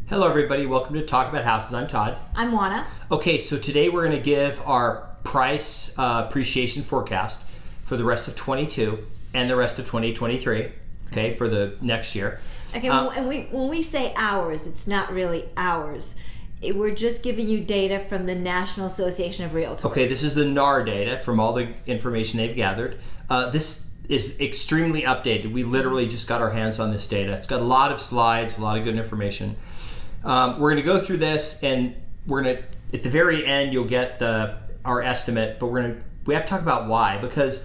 Hello everybody, welcome to Talk About Houses. I'm Todd. I'm Oana. Okay, so today we're going to give our price appreciation forecast for the rest of 22 and the rest of 2023, okay, for the next year. Okay, when we say hours, it's not really hours. We're just giving you data from the National Association of Realtors. Okay, this is the NAR data from all the information they've gathered. This is extremely updated. We literally just got our hands on this data. It's got a lot of slides, a lot of good information. We're going to go through this, and we're going to, at the very end, you'll get our estimate, but we have to talk about why, because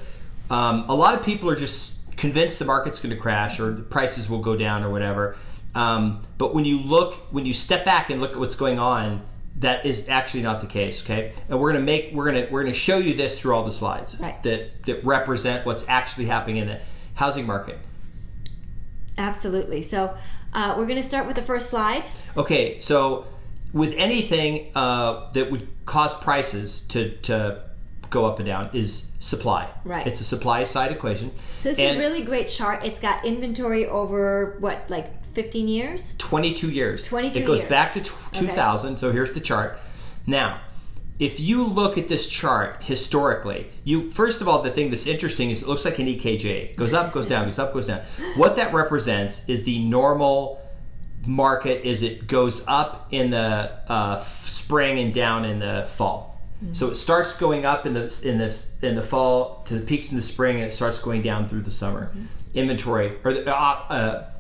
a lot of people are just convinced the market's going to crash or the prices will go down or whatever. But when you step back and look at what's going on, that is actually not the case. Okay, and we're going to show you this through all the slides, right, that represent what's actually happening in the housing market. Absolutely. So we're going to start with the first slide. Okay, so with anything that would cause prices to go up and down is supply. Right. It's a supply side equation. So this is a really great chart. It's got inventory over, 15 years? 22 years. 22 years. It goes back to 2000, okay. So here's the chart. Now, if you look at this chart historically, first of all, the thing that's interesting is it looks like an EKG. It goes up, goes down, goes up, goes down. What that represents is the normal market is it goes up in the spring and down in the fall. Mm-hmm. So it starts going up in the fall to the peaks in the spring, and it starts going down through the summer. Mm-hmm.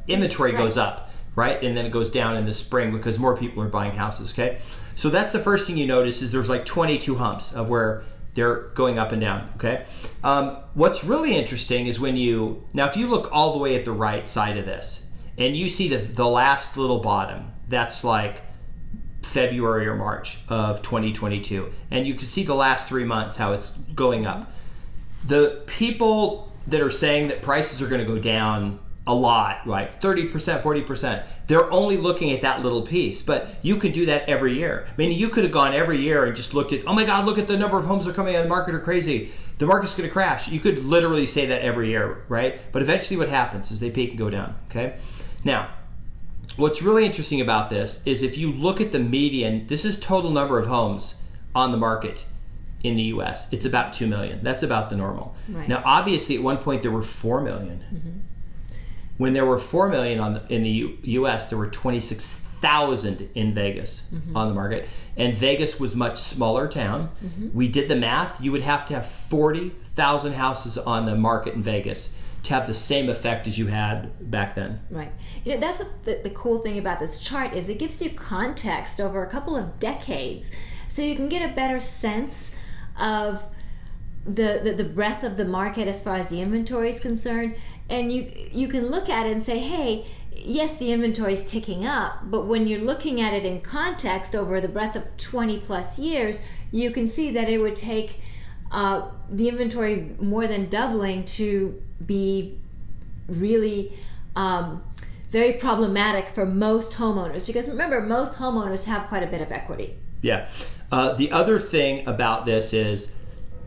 Inventory goes up, right? And then it goes down in the spring because more people are buying houses, okay? So that's the first thing you notice is there's like 22 humps of where they're going up and down, okay? What's really interesting is if you look all the way at the right side of this and you see the last little bottom, that's like February or March of 2022. And you can see the last 3 months, how it's going up. The people that are saying that prices are going to go down a lot, like 30%, 40%, they're only looking at that little piece. But you could do that every year. I mean, you could have gone every year and just looked at, oh my God, look at the number of homes that are coming on the market are crazy. The market's going to crash. You could literally say that every year, right? But eventually what happens is they peak and go down, okay? Now, what's really interesting about this is if you look at the median, this is total number of homes on the market in the U.S. It's about 2 million. That's about the normal. Right. Now, obviously, at one point there were 4 million. Mm-hmm. When there were 4 million in the U.S., there were 26,000 in Vegas on the market. And Vegas was much smaller town. Mm-hmm. We did the math. You would have to have 40,000 houses on the market in Vegas to have the same effect as you had back then. Right. That's what the cool thing about this chart is. It gives you context over a couple of decades, so you can get a better sense of the breadth of the market as far as the inventory is concerned. And you can look at it and say, hey, yes, the inventory is ticking up, but when you're looking at it in context over the breadth of 20 plus years, you can see that it would take the inventory more than doubling to be really very problematic for most homeowners. Because remember, most homeowners have quite a bit of equity. Yeah. The other thing about this is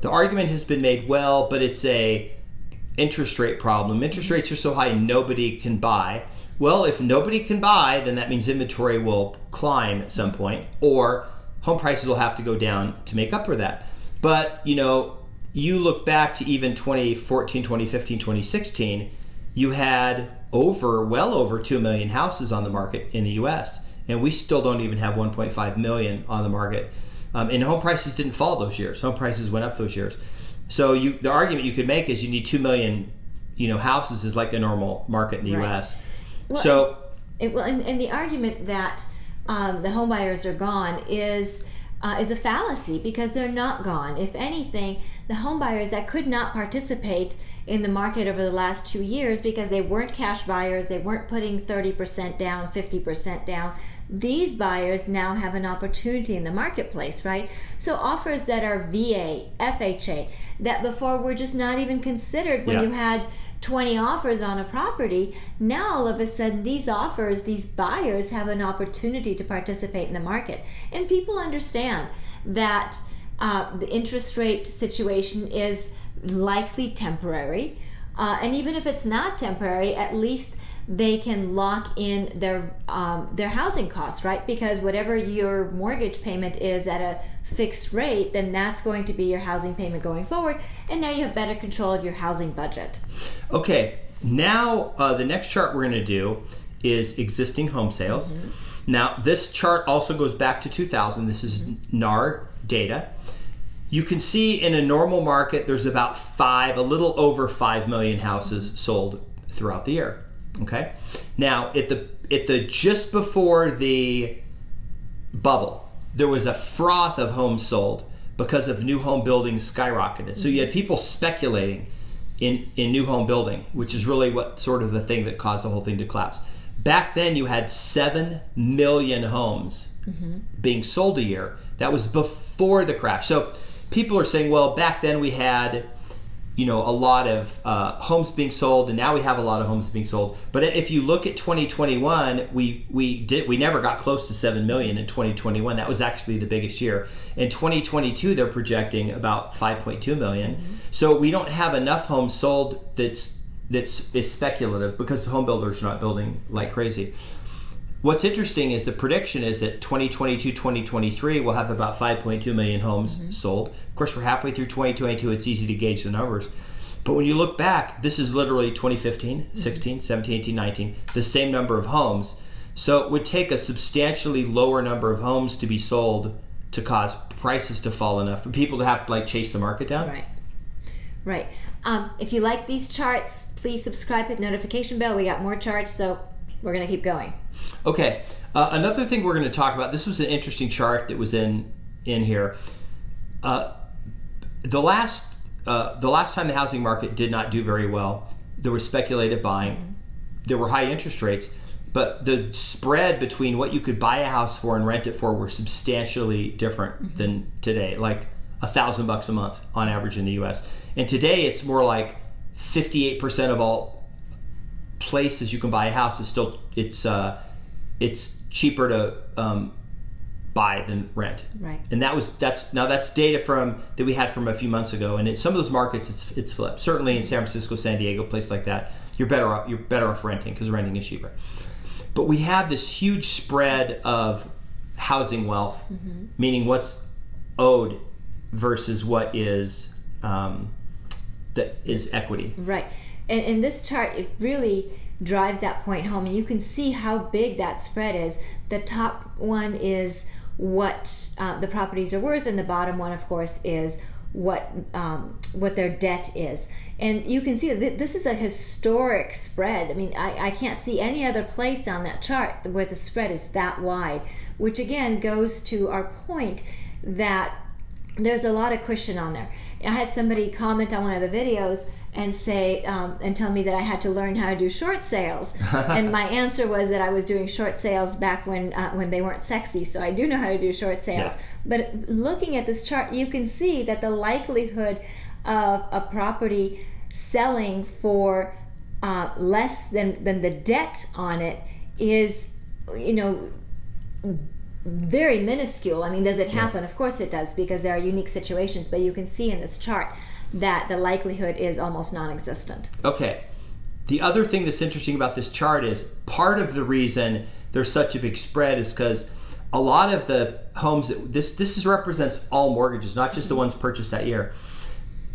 the argument has been made, well, but it's a interest rate problem. Interest rates are so high nobody can buy. Well, if nobody can buy, then that means inventory will climb at some point, or home prices will have to go down to make up for that. But you look back to even 2014, 2015, 2016, you had well over 2 million houses on the market in the US, and we still don't even have 1.5 million on the market. And home prices didn't fall those years. Home prices went up those years. So the argument you could make is you need 2 million, houses is like a normal market in the U.S. Well, and the argument that the home buyers are gone is a fallacy, because they're not gone. If anything, the home buyers that could not participate in the market over the last 2 years because they weren't cash buyers, they weren't putting 30% down, 50% down, these buyers now have an opportunity in the marketplace, right? So offers that are VA, FHA, that before were just not even considered when you had 20 offers on a property, now all of a sudden these offers, these buyers have an opportunity to participate in the market. And people understand that the interest rate situation is likely temporary. And even if it's not temporary, at least they can lock in their housing costs, right? Because whatever your mortgage payment is at a fixed rate, then that's going to be your housing payment going forward, and now you have better control of your housing budget. Okay, now the next chart we're going to do is existing home sales. Now this chart also goes back to 2000. This is NAR data. You can see in a normal market there's about a little over 5 million houses sold throughout the year. Okay, now at the just before the bubble, there was a froth of homes sold because of new home building skyrocketed. So you had people speculating in new home building, which is really what sort of the thing that caused the whole thing to collapse. Back then you had 7 million homes being sold a year. That was before the crash. So people are saying, well, back then we had a lot of homes being sold, and now we have a lot of homes being sold. But if you look at 2021, we never got close to 7 million in 2021. That was actually the biggest year. In 2022, they're projecting about 5.2 million. So we don't have enough homes sold that's speculative, because the home builders are not building like crazy. What's interesting is the prediction is that 2022, 2023 will have about 5.2 million homes sold. Of course, we're halfway through 2022. It's easy to gauge the numbers. But when you look back, this is literally 2015, 16, 17, 18, 19, the same number of homes. So it would take a substantially lower number of homes to be sold to cause prices to fall enough for people to have to chase the market down. Right. If you like these charts, please subscribe, hit the notification bell. We got more charts, so we're going to keep going. Okay. Another thing we're going to talk about, this was an interesting chart that was in here. The last time the housing market did not do very well, there was speculative buying. There were high interest rates, but the spread between what you could buy a house for and rent it for were substantially different than today, like $1,000 a month on average in the U.S. And today it's more like 58% of all places you can buy a house is still it's cheaper to buy than rent. Right. And that's data that we had from a few months ago. And in some of those markets it's flipped. Certainly in San Francisco, San Diego, places like that, you're better off renting because renting is cheaper. But we have this huge spread of housing wealth, meaning what's owed versus what is that is equity. Right. And this chart, it really drives that point home, and you can see how big that spread is. The top one is what the properties are worth, and the bottom one, of course, is what their debt is. And you can see that this is a historic spread. I mean, I can't see any other place on that chart where the spread is that wide, which again goes to our point that there's a lot of cushion on there. I had somebody comment on one of the videos and say and tell me that I had to learn how to do short sales, and my answer was that I was doing short sales back when they weren't sexy. So I do know how to do short sales. Yeah. But looking at this chart, you can see that the likelihood of a property selling for less than the debt on it is, very minuscule. I mean, does it happen? Of course it does, because there are unique situations, but you can see in this chart that the likelihood is almost non-existent. Okay. The other thing that's interesting about this chart is part of the reason there's such a big spread is because a lot of the homes, this represents all mortgages, not just the ones purchased that year.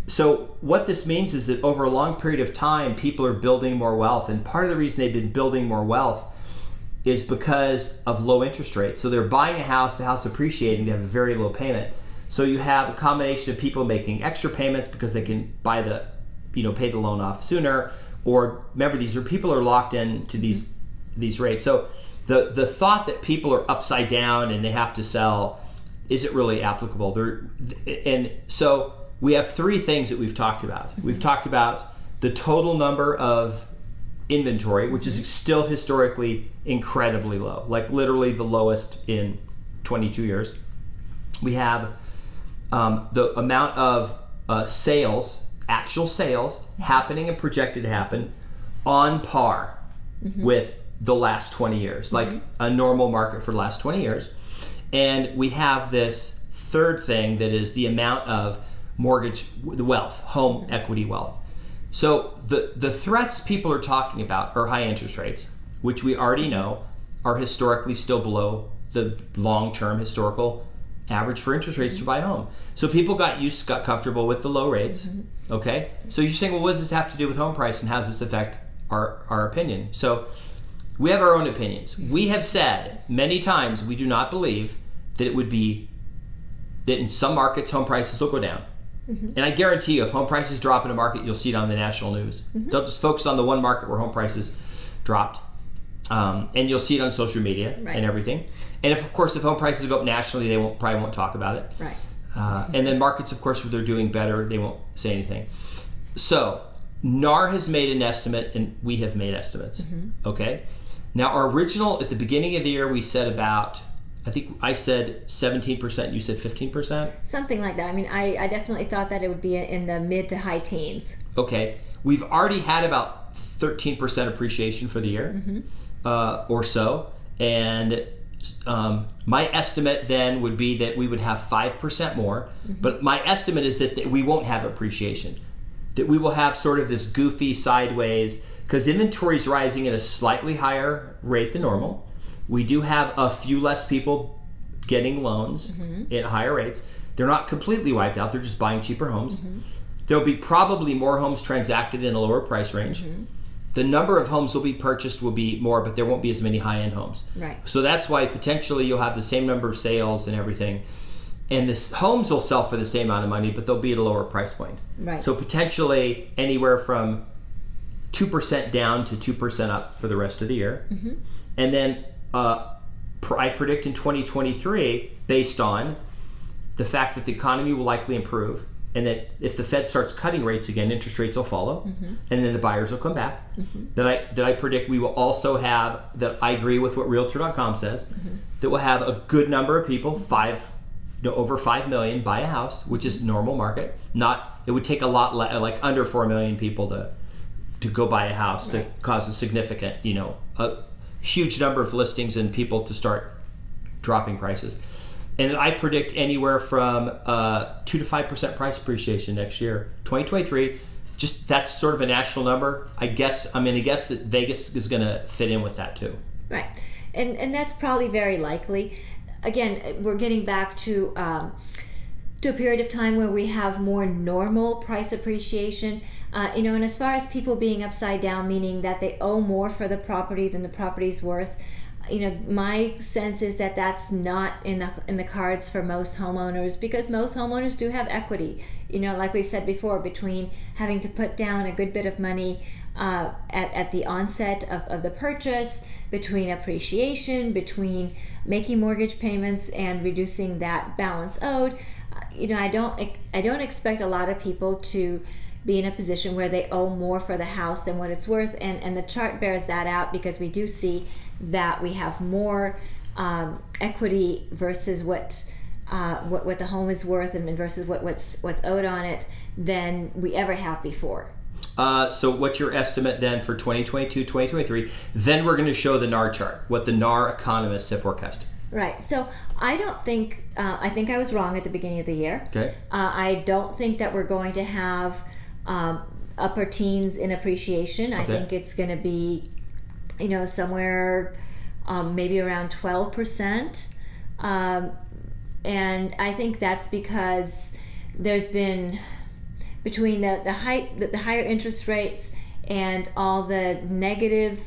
So what this means is that over a long period of time, people are building more wealth, and part of the reason they've been building more wealth is because of low interest rates. So they're buying a house, the house appreciating, they have a very low payment. So you have a combination of people making extra payments because they can pay the loan off sooner. Or remember, people are locked into these rates. So the thought that people are upside down and they have to sell isn't really applicable. And so we have three things that we've talked about. We've talked about the total number of inventory, which is still historically incredibly low, like literally the lowest in 22 years. We have the amount of sales, actual sales happening and projected to happen on par with the last 20 years, like a normal market for the last 20 years. And we have this third thing that is the amount of mortgage wealth, home equity wealth. So the threats people are talking about are high interest rates, which we already know are historically still below the long-term historical average for interest rates to buy a home. So people got comfortable with the low rates. Okay, so you're saying, well, what does this have to do with home price, and how does this affect our opinion? So we have our own opinions. We have said many times we do not believe that it would be that in some markets home prices will go down. And I guarantee you, if home prices drop in a market, you'll see it on the national news. They'll just focus on the one market where home prices dropped. And you'll see it on social media and everything. And of course, if home prices go up nationally, they probably won't talk about it. Right. And then markets, of course, where they're doing better, they won't say anything. So NAR has made an estimate, and we have made estimates. Okay. Now, our original, at the beginning of the year, we said about, I think I said 17%, you said 15%? Something like that. I mean, I definitely thought that it would be in the mid to high teens. Okay. We've already had about 13% appreciation for the year or so. And my estimate then would be that we would have 5% more. But my estimate is that we won't have appreciation, that we will have sort of this goofy sideways, because inventory is rising at a slightly higher rate than normal. We do have a few less people getting loans at higher rates. They're not completely wiped out. They're just buying cheaper homes. There'll be probably more homes transacted in a lower price range. The number of homes will be purchased will be more, but there won't be as many high-end homes. Right. So that's why potentially you'll have the same number of sales and everything. And the homes will sell for the same amount of money, but they'll be at a lower price point. Right. So potentially anywhere from 2% down to 2% up for the rest of the year. And then I predict in 2023, based on the fact that the economy will likely improve, and that if the Fed starts cutting rates again, interest rates will follow, and then the buyers will come back. That I predict we will also have, that I agree with what Realtor.com says, that we'll have a good number of people, over 5 million, buy a house, which is normal market. It would take a lot, like under 4 million people to go buy a house to cause a significant, a huge number of listings and people to start dropping prices. And I predict anywhere from 2 to 5% price appreciation next year. 2023, just that's sort of a national number. I'm going to guess that Vegas is going to fit in with that too. Right. And that's probably very likely. Again, we're getting back to a period of time where we have more normal price appreciation. And as far as people being upside down, meaning that they owe more for the property than the property's worth, my sense is that that's not in the cards for most homeowners, because most homeowners do have equity. Like we've said before, between having to put down a good bit of money at the onset of the purchase, between appreciation, between making mortgage payments and reducing that balance owed. I don't expect a lot of people to be in a position where they owe more for the house than what it's worth, and the chart bears that out, because we do see that we have more equity versus what the home is worth, and versus what's owed on it, than we ever have before. So what's your estimate then for 2022, 2023? Then we're going to show the NAR chart, what the NAR economists have forecast. Right. So I don't think, I think I was wrong at the beginning of the year. Okay. I don't think that we're going to have upper teens in appreciation. I think it's going to be, somewhere maybe around 12%. And I think that's because there's been, between the higher interest rates and all the negative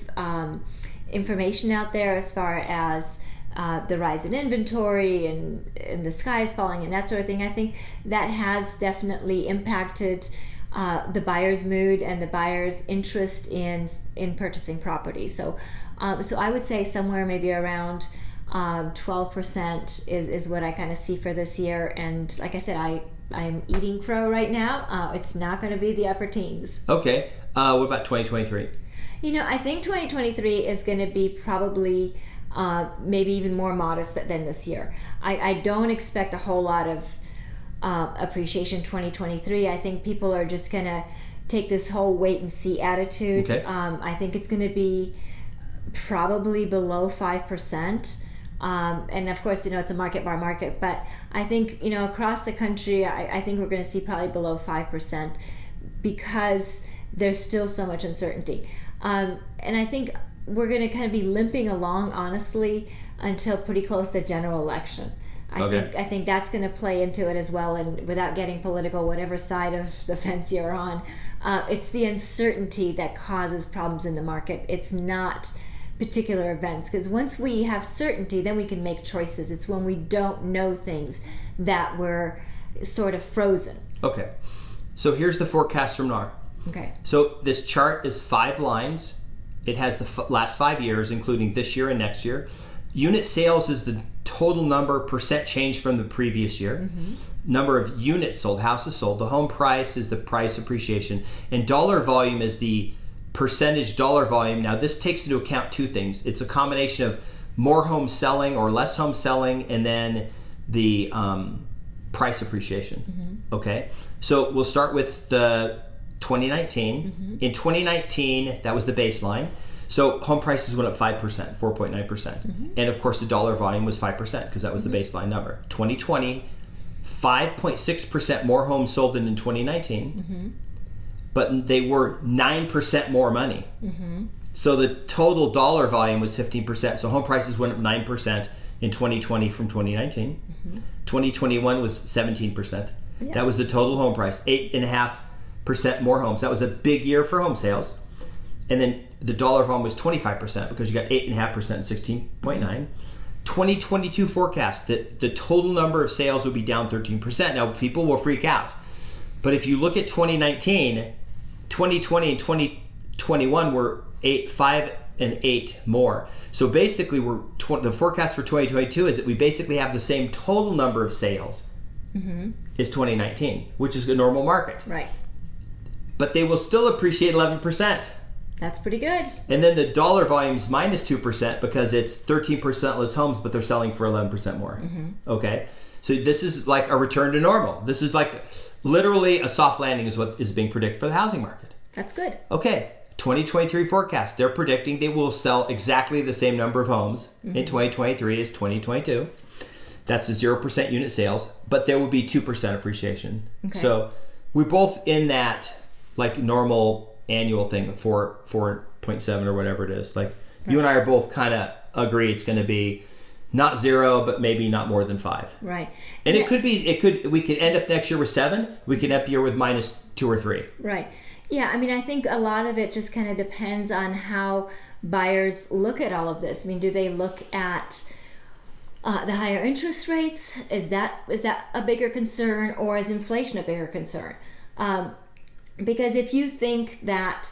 information out there as far as the rise in inventory and the skies falling and that sort of thing, I think that has definitely impacted the buyer's mood and the buyer's interest in purchasing property. So I would say somewhere maybe around 12% is what I kind of see for this year. And like I said, I'm eating crow right now. It's not going to be the upper teens. Okay. What about 2023? I think 2023 is going to be probably maybe even more modest than this year. I don't expect a whole lot of appreciation 2023. I think people are just going to take this whole wait and see attitude. Okay. I think it's going to be probably below 5%. And of course, it's a market by market, but I think, across the country, I think we're going to see probably below 5%, because there's still so much uncertainty. And I think we're going to kind of be limping along, honestly, until pretty close to the general election. I think that's going to play into it as well. And without getting political, whatever side of the fence you're on, it's the uncertainty that causes problems in the market. It's not particular events, because once we have certainty, then we can make choices. It's when we don't know things that we're sort of frozen. Okay. So here's the forecast from NAR. Okay. So this chart is 5 lines. It has the last 5 years, including this year and next year. Unit sales is the total number, percent change from the previous year. Number of units sold, houses sold. The home price is the price appreciation. And dollar volume is the percentage dollar volume. Now, this takes into account 2 things. It's a combination of more homes selling or less homes selling, and then the price appreciation. Okay? So we'll start with the 2019. In 2019, that was the baseline. So home prices went up 5%, 4.9%. And of course, the dollar volume was 5% because that was the baseline number. 2020, 5.6% more homes sold than in 2019, but they were 9% more money. So the total dollar volume was 15%. So home prices went up 9% in 2020 from 2019. 2021 was 17%. That was the total home price, 8.5% more homes. That was a big year for home sales. And then the dollar volume was 25% because you got 8.5% and 16.9. 2022 forecast that the total number of sales will be down 13%. Now, people will freak out. But if you look at 2019, 2020 and 2021 were 5 and 8 more. So basically, the forecast for 2022 is that we basically have the same total number of sales as 2019, which is a normal market. Right. But they will still appreciate 11%. That's pretty good. And then the dollar volume is minus 2% because it's 13% less homes, but they're selling for 11% more. Okay? So this is like a return to normal. This is like literally a soft landing is what is being predicted for the housing market. That's good. Okay. 2023 forecast. They're predicting they will sell exactly the same number of homes in 2023 as 2022. That's the 0% unit sales, but there will be 2% appreciation. Okay. So we're both in that like normal annual thing, 4.7 or whatever it is. Like you and I are both kind of agree it's going to be not 0, but maybe not more than 5. Right. And we could end up next year with 7. We could end up year with minus 2 or 3. Right. Yeah. I mean, I think a lot of it just kind of depends on how buyers look at all of this. I mean, do they look at the higher interest rates? Is that a bigger concern, or is inflation a bigger concern? Because if you think that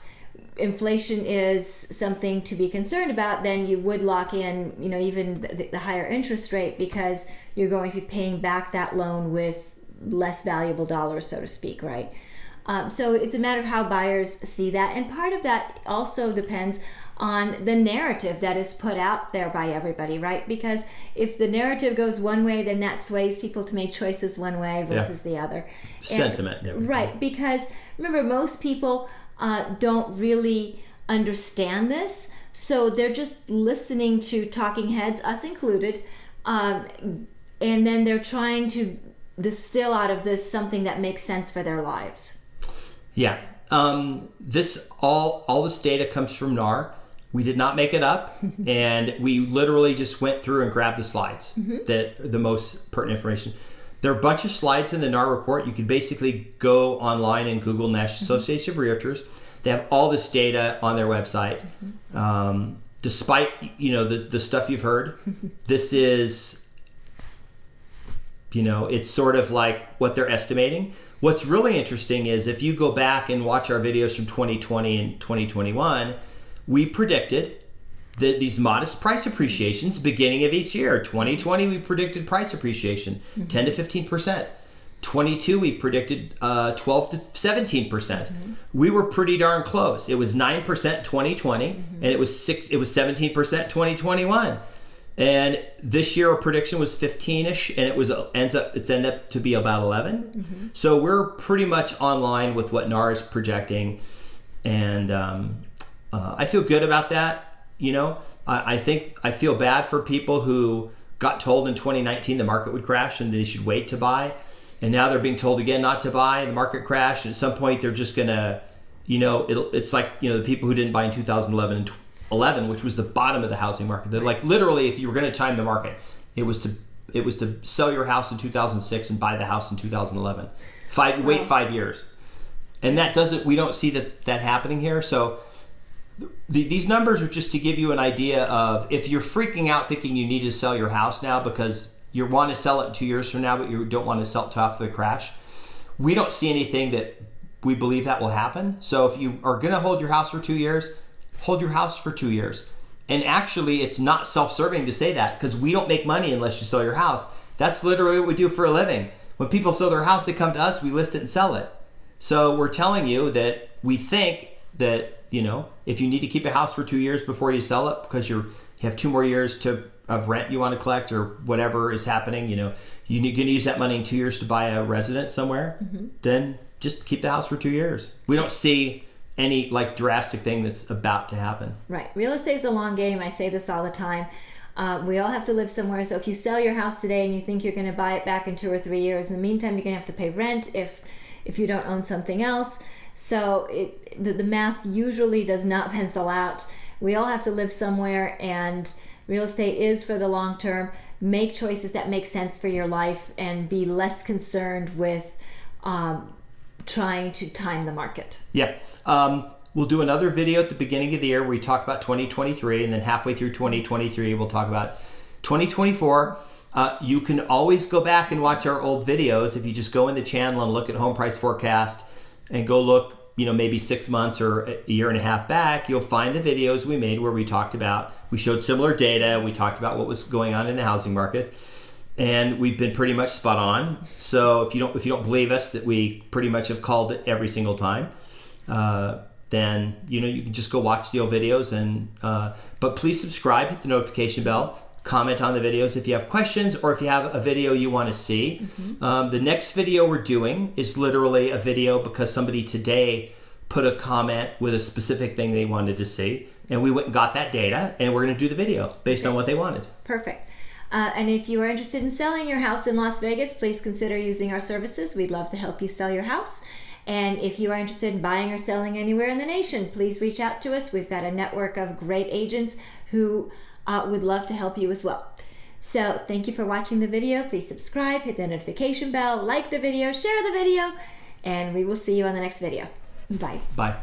inflation is something to be concerned about, then you would lock in, even the higher interest rate, because you're going to be paying back that loan with less valuable dollars, so to speak, right? So it's a matter of how buyers see that. And part of that also depends on the narrative that is put out there by everybody, right? Because if the narrative goes one way, then that sways people to make choices one way versus the other. Sentiment. Right, because remember, most people don't really understand this, so they're just listening to talking heads, us included, and then they're trying to distill out of this something that makes sense for their lives. Yeah. All this data comes from NAR. We did not make it up, and we literally just went through and grabbed the slides, the most pertinent information. There are a bunch of slides in the NAR report. You can basically go online and Google National Association of Realtors. They have all this data on their website. Despite the stuff you've heard, this is it's sort of like what they're estimating. What's really interesting is if you go back and watch our videos from 2020 and 2021, we predicted that these modest price appreciations beginning of each year. 2020, we predicted price appreciation, 10 to 15%. 22, we predicted 12 to 17%. We were pretty darn close. It was 9% 2020, and it was 17% 2021. And this year our prediction was 15-ish, and it's ended up to be about 11. So we're pretty much online with what NAR is projecting, and I feel good about that. I feel bad for people who got told in 2019 the market would crash and they should wait to buy, and now they're being told again not to buy. The market crashed, and at some point they're just gonna it's like, the people who didn't buy in 2011 and 11, which was the bottom of the housing market. They're like, literally, if you were going to time the market, it was to sell your house in 2006 and buy the house in 2011. Wait 5 years. And we don't see that happening here. So these numbers are just to give you an idea of, if you're freaking out thinking you need to sell your house now because you want to sell it in 2 years from now, but you don't want to sell it till after the crash, we don't see anything that we believe that will happen. So if you are going to hold your house for 2 years, hold your house for 2 years. And actually, it's not self-serving to say that, because we don't make money unless you sell your house. That's literally what we do for a living. When people sell their house, they come to us, we list it and sell it. So we're telling you that we think that, if you need to keep a house for 2 years before you sell it because you have 2 more years of rent you want to collect or whatever is happening, you're going to use that money in 2 years to buy a residence somewhere, then just keep the house for 2 years. We don't see any drastic thing that's about to happen. Right. Real estate is a long game. I say this all the time. We all have to live somewhere. So if you sell your house today and you think you're going to buy it back in 2 or 3 years, in the meantime, you're going to have to pay rent if you don't own something else. So the math usually does not pencil out. We all have to live somewhere, and real estate is for the long term. Make choices that make sense for your life and be less concerned with trying to time the market. Yeah. We'll do another video at the beginning of the year where we talk about 2023, and then halfway through 2023, we'll talk about 2024. You can always go back and watch our old videos if you just go in the channel and look at home price forecast and go look, maybe 6 months or a year and a half back. You'll find the videos we made where we showed similar data. We talked about what was going on in the housing market, and we've been pretty much spot on. So if you don't believe us that we pretty much have called it every single time, then you can just go watch the old videos. But please subscribe, hit the notification bell, comment on the videos if you have questions or if you have a video you want to see. The next video we're doing is literally a video because somebody today put a comment with a specific thing they wanted to see, and we went and got that data, and we're going to do the video based on what they wanted. Perfect. And if you are interested in selling your house in Las Vegas, please consider using our services. We'd love to help you sell your house. And if you are interested in buying or selling anywhere in the nation, please reach out to us. We've got a network of great agents who would love to help you as well. So thank you for watching the video. Please subscribe, hit the notification bell, like the video, share the video, and we will see you on the next video. Bye. Bye.